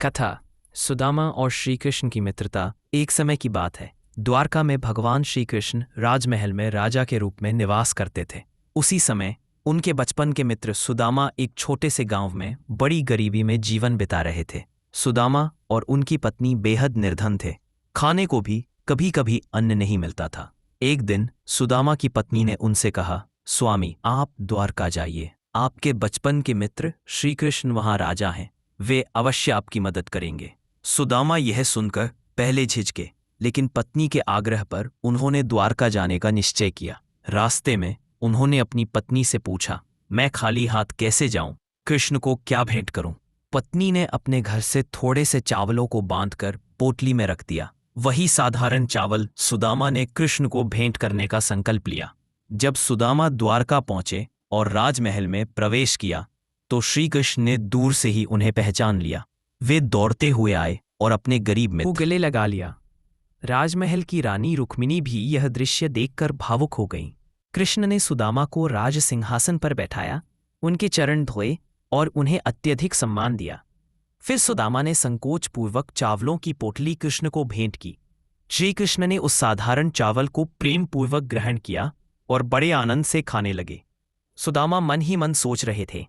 कथा। सुदामा और श्री कृष्ण की मित्रता। एक समय की बात है। द्वारका में भगवान श्री कृष्ण राजमहल में राजा के रूप में निवास करते थे। उसी समय उनके बचपन के मित्र सुदामा एक छोटे से गांव में बड़ी गरीबी में जीवन बिता रहे थे। सुदामा और उनकी पत्नी बेहद निर्धन थे। खाने को भी कभी कभी अन्न नहीं मिलता था। एक दिन सुदामा की पत्नी ने उनसे कहा, स्वामी, आप द्वारका जाइए। आपके बचपन के मित्र श्री कृष्ण वहां राजा हैं। वे अवश्य आपकी मदद करेंगे। सुदामा यह सुनकर पहले झिझके, लेकिन पत्नी के आग्रह पर उन्होंने द्वारका जाने का निश्चय किया। रास्ते में उन्होंने अपनी पत्नी से पूछा, मैं खाली हाथ कैसे जाऊं? कृष्ण को क्या भेंट करूं? पत्नी ने अपने घर से थोड़े से चावलों को बांधकर पोटली में रख दिया। वही साधारण चावल सुदामा ने कृष्ण को भेंट करने का संकल्प लिया। जब सुदामा द्वारका पहुंचे और राजमहल में प्रवेश किया तो श्री कृष्ण ने दूर से ही उन्हें पहचान लिया। वे दौड़ते हुए आए और अपने गरीब मित्र को गले लगा लिया। राजमहल की रानी रुक्मिणी भी यह दृश्य देखकर भावुक हो गईं। कृष्ण ने सुदामा को राज सिंहासन पर बैठाया, उनके चरण धोए और उन्हें अत्यधिक सम्मान दिया। फिर सुदामा ने संकोचपूर्वक चावलों की पोटली कृष्ण को भेंट की। श्री कृष्ण ने उस साधारण चावल को प्रेमपूर्वक ग्रहण किया और बड़े आनंद से खाने लगे। सुदामा मन ही मन सोच रहे थे,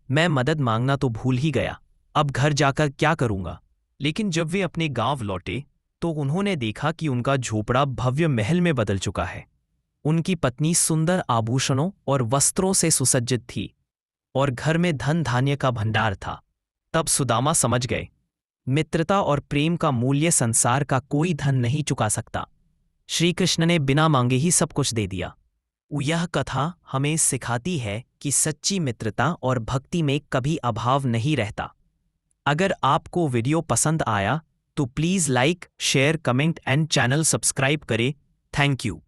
मैं मदद मांगना तो भूल ही गया, अब घर जाकर क्या करूंगा। लेकिन जब वे अपने गांव लौटे तो उन्होंने देखा कि उनका झोपड़ा भव्य महल में बदल चुका है। उनकी पत्नी सुंदर आभूषणों और वस्त्रों से सुसज्जित थी और घर में धन धान्य का भंडार था। तब सुदामा समझ गए, मित्रता और प्रेम का मूल्य संसार का कोई धन नहीं चुका सकता। श्री कृष्ण ने बिना मांगे ही सब कुछ दे दिया। यह कथा हमें सिखाती है कि सच्ची मित्रता और भक्ति में कभी अभाव नहीं रहता। अगर आपको वीडियो पसंद आया तो please like, share, comment and channel subscribe करें। Thank you.